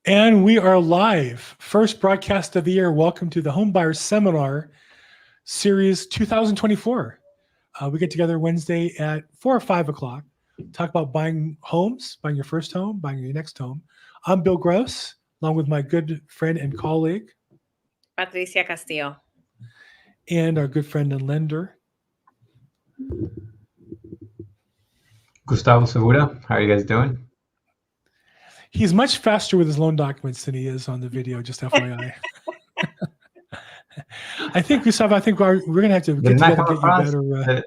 And we are live. First broadcast of the year. Welcome to the Homebuyer Seminar Series 2024. We get together Wednesday at 4 or 5 o'clock. Talk about buying homes, buying your first home, buying your next home. I'm Bill Gross, along with my good friend and colleague, Patricia.Castillo. And our good friend and lender, Gustavo Segura. How are you guys doing? He's much faster with his loan documents than he is on the video, just FYI. I think, Gustavo, we're going to have to get together and get you better.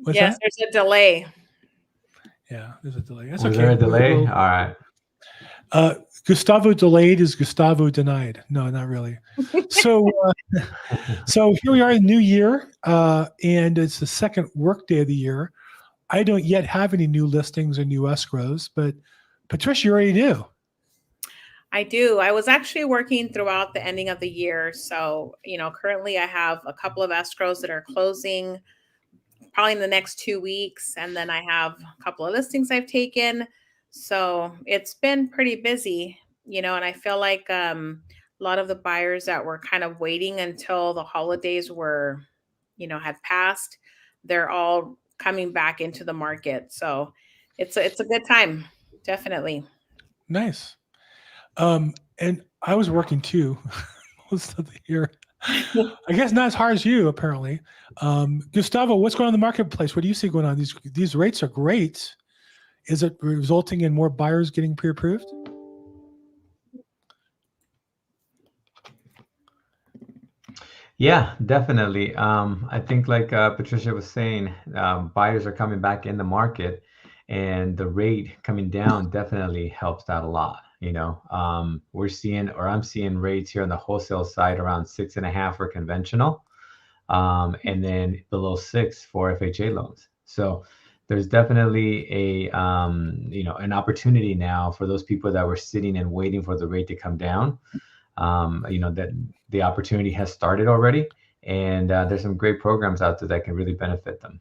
What's yes, that? There's a delay. Yeah, there's a delay. That's Was okay. there a delay? All right. Gustavo delayed is Gustavo denied. No, not really. So here we are in the new year, and it's the second work day of the year. I don't yet have any new listings or new escrows, but Patricia, you already do. I do. I was actually working throughout the ending of the year. So, currently I have a couple of escrows that are closing probably in the next 2 weeks. And then I have a couple of listings I've taken. So it's been pretty busy, and I feel like a lot of the buyers that were kind of waiting until the holidays were, had passed, they're all coming back into the market. So it's a good time. Definitely. Nice. And I was working too most of the year. I guess not as hard as you, apparently. Gustavo, what's going on in the marketplace? What do you see going on? These rates are great. Is it resulting in more buyers getting pre-approved? Yeah, definitely. I think like Patricia was saying, buyers are coming back in the market, and the rate coming down definitely helps out a lot. I'm seeing rates here on the wholesale side around 6.5 for conventional, and then below 6 for FHA loans. So there's definitely an opportunity now for those people that were sitting and waiting for the rate to come down. That the opportunity has started already, and there's some great programs out there that can really benefit them.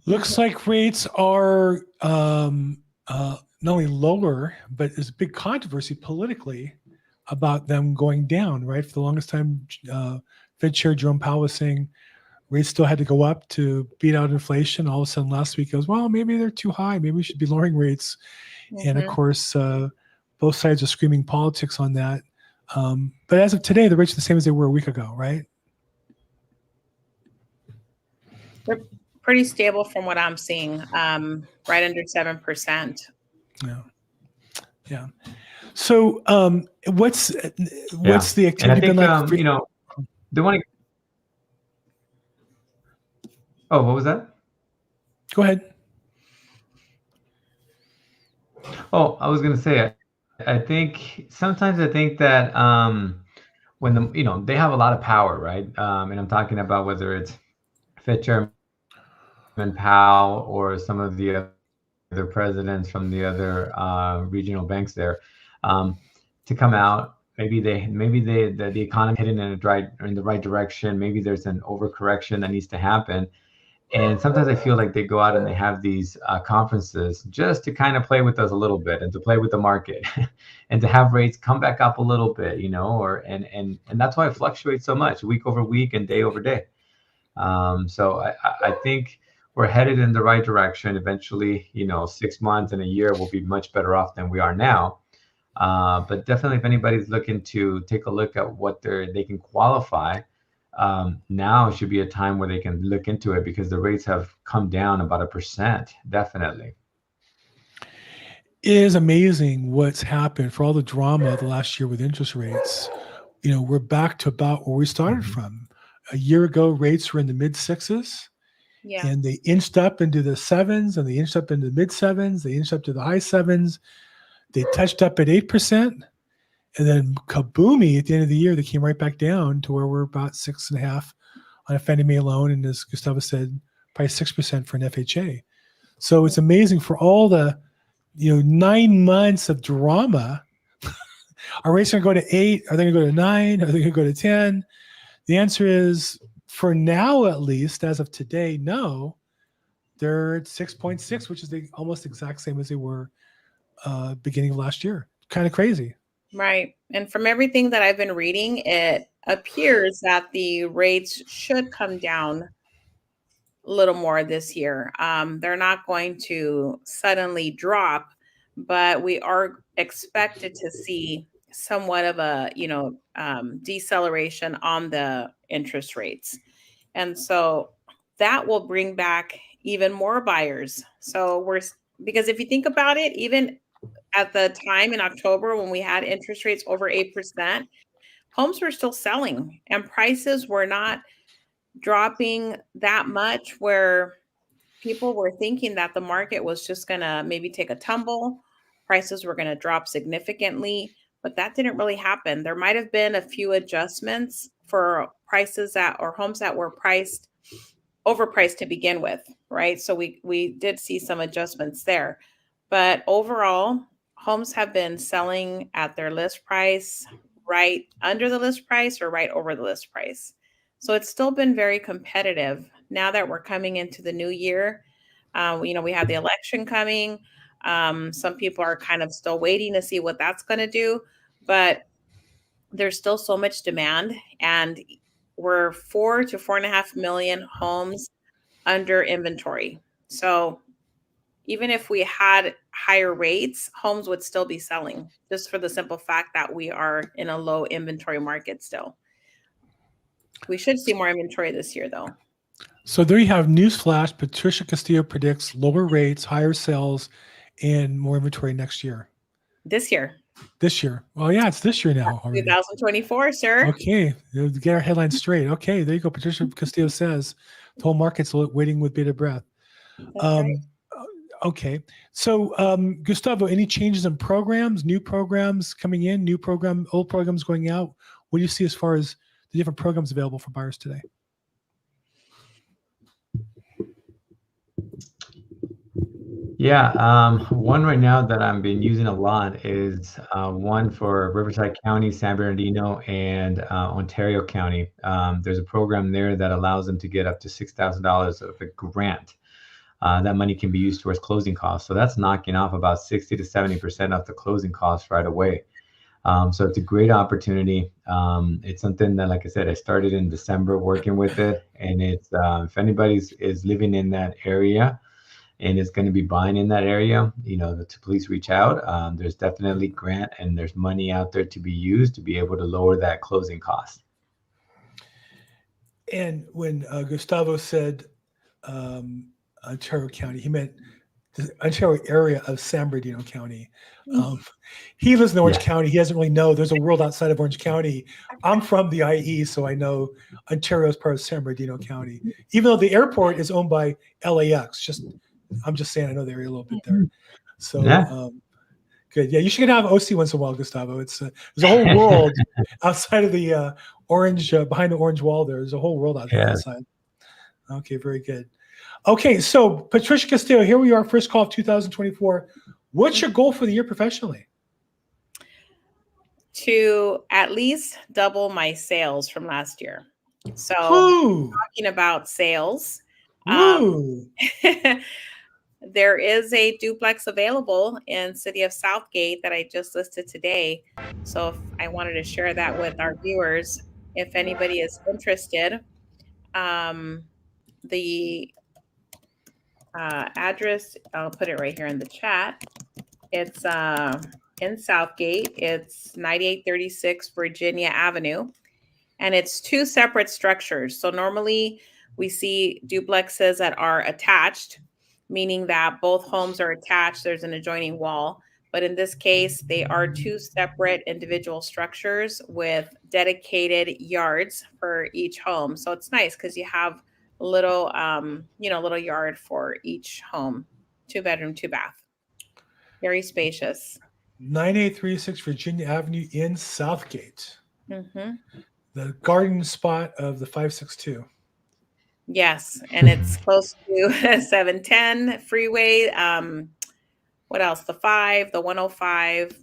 Looks like rates are not only lower, but there's a big controversy politically about them going down, right? For the longest time, Fed Chair Jerome Powell was saying rates still had to go up to beat out inflation. All of a sudden last week he goes, well, maybe they're too high. Maybe we should be lowering rates. Mm-hmm. And of course, both sides are screaming politics on that. But as of today, the rates are the same as they were a week ago, right? They're pretty stable from what I'm seeing, right under 7%. Yeah. So what's the activity and I think, been like? they want to. Oh, what was that? Go ahead. Oh, I was going to say, I think sometimes that when they have a lot of power, right? And I'm talking about whether it's Fed Chairman Powell or some of the other presidents from the other regional banks there, to come out. Maybe the economy heading in the right direction. Maybe there's an overcorrection that needs to happen. And sometimes I feel like they go out and they have these conferences just to kind of play with us a little bit and to play with the market and to have rates come back up a little bit, and that's why it fluctuates so much week over week and day over day. So I think we're headed in the right direction. Eventually, 6 months and a year will be much better off than we are now. But definitely if anybody's looking to take a look at what they can qualify, now should be a time where they can look into it because the rates have come down about 1%. Definitely. It is amazing what's happened for all the drama the last year with interest rates. We're back to about where we started from. A year ago, rates were in the mid 6s. Yeah. And they inched up into the 7s, and they inched up into the mid 7s. They inched up to the high 7s. They touched up at 8%. And then kaboomy at the end of the year, they came right back down to where we're about 6.5 on a Fannie Mae loan. And as Gustavo said, probably 6% for an FHA. So it's amazing for all the, 9 months of drama. Are rates going to go to 8? Are they going to go to 9? Are they going to go to 10? The answer is, for now, at least, as of today, no. they're at 6.6, which is the almost exact same as they were beginning of last year. Kind of crazy. Right. And from everything that I've been reading, it appears that the rates should come down a little more this year. They're not going to suddenly drop, but we are expected to see somewhat of a, deceleration on the interest rates. And so that will bring back even more buyers. Because if you think about it, even at the time in October when we had interest rates over 8%, homes were still selling and prices were not dropping that much where people were thinking that the market was just going to maybe take a tumble, prices were going to drop significantly, but that didn't really happen. There might have been a few adjustments for prices that or homes that were overpriced to begin with, right? So we did see some adjustments there. But overall, homes have been selling at their list price, right under the list price or right over the list price. So it's still been very competitive. Now that we're coming into the new year, we have the election coming. Some people are kind of still waiting to see what that's going to do, but there's still so much demand, and we're 4 to 4.5 million homes under inventory. So even if we had higher rates, homes would still be selling just for the simple fact that we are in a low inventory market still. We should see more inventory this year, though. So there you have newsflash. Patricia.Castillo predicts lower rates, higher sales, and more inventory next year. This year. This year. Well, yeah, it's this year now. Already. 2024, sir. Okay. Get our headlines straight. Okay, there you go. Patricia.Castillo says the whole market's waiting with bated breath. That's right. Okay. So, Gustavo, any changes in programs, new programs coming in, old programs going out? What do you see as far as the different programs available for buyers today? Yeah, one right now that I've been using a lot is one for Riverside County, San Bernardino, and Ontario County. There's a program there that allows them to get up to $6,000 of a grant. That money can be used towards closing costs. So that's knocking off about 60 to 70% of the closing costs right away. So it's a great opportunity. It's something that, like I said, I started in December working with it. And it's if anybody is living in that area and is going to be buying in that area, to please reach out. There's definitely grant and there's money out there to be used to be able to lower that closing cost. And when Gustavo said Ontario County, he meant the Ontario area of San Bernardino County. He lives in Orange County. He doesn't really know there's a world outside of Orange County. I'm from the IE, so I know Ontario is part of San Bernardino County, even though the airport is owned by LAX. I'm just saying I know the area a little bit there. So good. Yeah, you should have OC once in a while, Gustavo. There's a whole world outside of the orange, behind the orange wall there. There's a whole world outside. Okay, very good. Okay, so Patricia.Castillo, here we are, first call of 2024. What's your goal for the year professionally? To at least double my sales from last year. So talking about sales, there is a duplex available in City of Southgate that I just listed today. So if I wanted to share that with our viewers, if anybody is interested, the address, I'll put it right here in the chat. It's in Southgate. It's 9836 Virginia Avenue. And it's two separate structures. So normally we see duplexes that are attached, meaning that both homes are attached. There's an adjoining wall. But in this case, they are two separate individual structures with dedicated yards for each home. So it's nice because you have a little, little yard for each home, 2-bedroom, 2-bath. Very spacious. 9836 Virginia Avenue in Southgate. Mm-hmm. The garden spot of the 562. Yes, and it's close to 710 freeway. What else? The 5, the 105,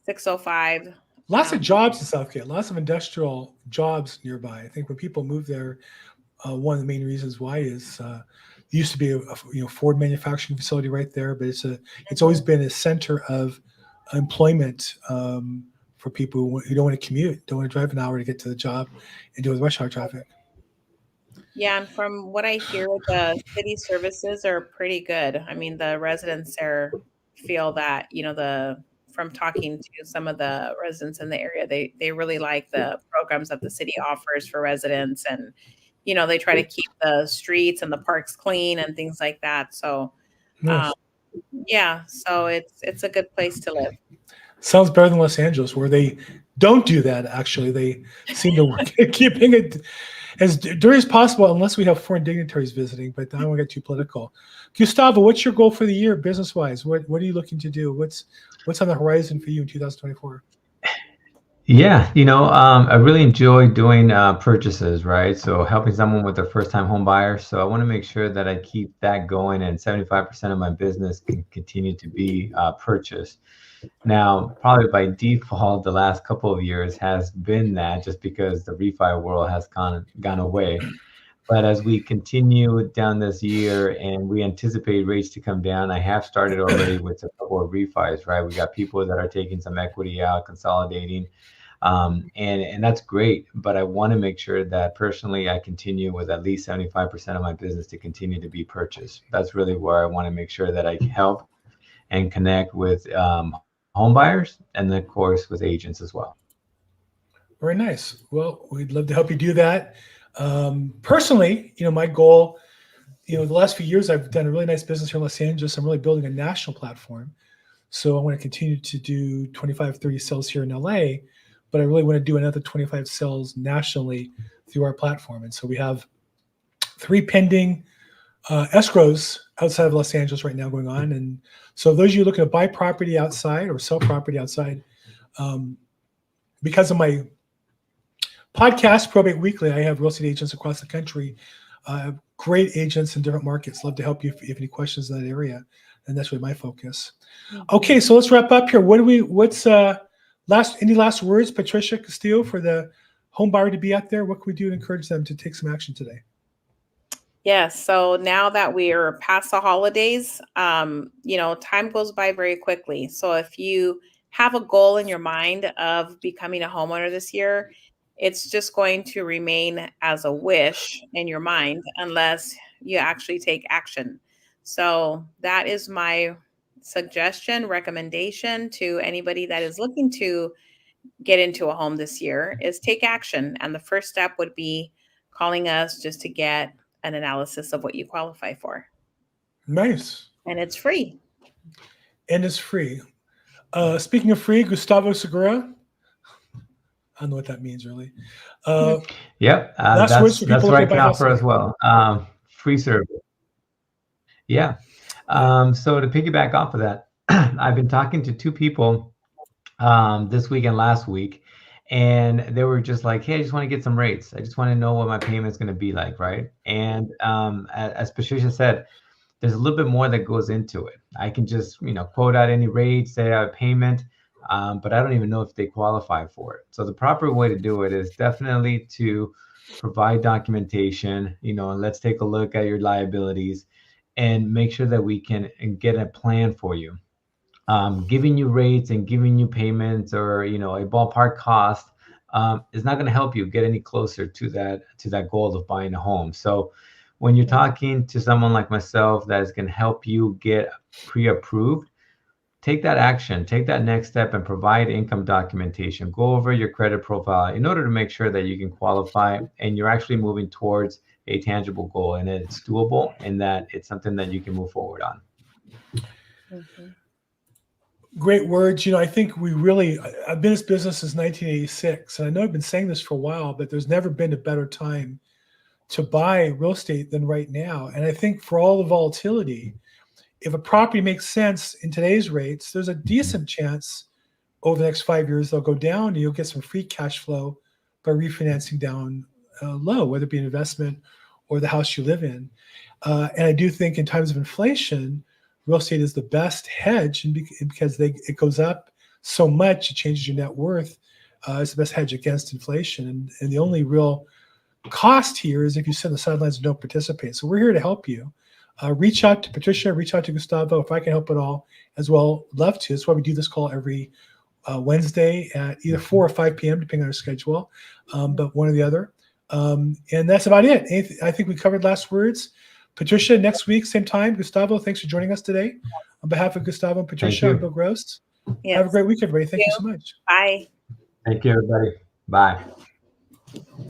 605. Lots of jobs in Southgate. Lots of industrial jobs nearby. I think when people move there, one of the main reasons why is used to be a Ford manufacturing facility right there, but it's always been a center of employment for people who don't want to commute, don't want to drive an hour to get to the job and deal with rush hour traffic. Yeah, and from what I hear, the city services are pretty good. I mean, the residents there feel that, from talking to some of the residents in the area, they really like the programs that the city offers for residents, and they try to keep the streets and the parks clean and things like that. So, Nice. yeah, so it's a good place to live. Sounds better than Los Angeles, where they don't do that. Actually, they seem to work at keeping it as dirty as possible, unless we have foreign dignitaries visiting. But I don't want to get too political. Gustavo, what's your goal for the year, business-wise? What are you looking to do? What's on the horizon for you in 2024? Yeah, I really enjoy doing purchases, right? So helping someone with their first-time home buyer. So I want to make sure that I keep that going, and 75% of my business can continue to be purchased. Now, probably by default, the last couple of years has been that, just because the refi world has gone away. But as we continue down this year and we anticipate rates to come down, I have started already with a couple of refis, right? We got people that are taking some equity out, consolidating, and that's great. But I want to make sure that personally I continue with at least 75% of my business to continue to be purchased. That's really where I want to make sure that I help and connect with home buyers, and then of course with agents as well. Very nice. Well, we'd love to help you do that. Personally, my goal, the last few years I've done a really nice business here in Los Angeles. I'm really building a national platform. So I want to continue to do 25, 30 sales here in LA, but I really want to do another 25 sales nationally through our platform. And so we have 3 pending escrows outside of Los Angeles right now going on. And so those of you looking to buy property outside or sell property outside, because of my podcast, Probate Weekly, I have real estate agents across the country, great agents in different markets. Love to help you if you have any questions in that area. And that's really my focus. Okay, so let's wrap up here. What's any last words, Patricia.Castillo, for the home buyer to be out there? What can we do to encourage them to take some action today? Yes. So now that we are past the holidays, time goes by very quickly. So if you have a goal in your mind of becoming a homeowner this year, it's just going to remain as a wish in your mind unless you actually take action. So that is my recommendation to anybody that is looking to get into a home this year is take action. And the first step would be calling us just to get an analysis of what you qualify for. Nice. And it's free. Speaking of free, Gustavo Segura. I don't know what that means, really. Yep, that's what I can offer as well. Free service. Yeah. So to piggyback off of that, I've been talking to 2 people this week and last week, and they were just like, hey, I just want to get some rates. I just want to know what my payment's going to be like, right? And as Patricia said, there's a little bit more that goes into it. I can just, quote out any rate, say I have a payment, but I don't even know if they qualify for it. So the proper way to do it is definitely to provide documentation, and let's take a look at your liabilities and make sure that we can get a plan for you. Giving you rates and giving you payments or, a ballpark cost is not going to help you get any closer to that goal of buying a home. So when you're talking to someone like myself that is going to help you get pre-approved, take that action, take that next step and provide income documentation. Go over your credit profile in order to make sure that you can qualify and you're actually moving towards a tangible goal and it's doable and that it's something that you can move forward on. Mm-hmm. Great words. I think I've been in this business since 1986, and I know I've been saying this for a while, but there's never been a better time to buy real estate than right now. And I think for all the volatility, if a property makes sense in today's rates, there's a decent chance over the next 5 years they'll go down and you'll get some free cash flow by refinancing down low, whether it be an investment or the house you live in. And I do think in times of inflation, real estate is the best hedge, and because it goes up so much, it changes your net worth. It's the best hedge against inflation. And the only real cost here is if you sit on the sidelines and don't participate. So we're here to help you. reach out to Patricia, reach out to Gustavo if I can help at all as well. Love to. That's why we do this call every Wednesday at either 4 or 5 p.m. depending on our schedule, but one or the other. And that's about it. I think we covered last words. Patricia, next week, same time. Gustavo, thanks for joining us today. On behalf of Gustavo and Patricia, I'm Bill Gross. Yes. Have a great week, everybody. Thank you so much. Bye. Thank you, everybody. Bye.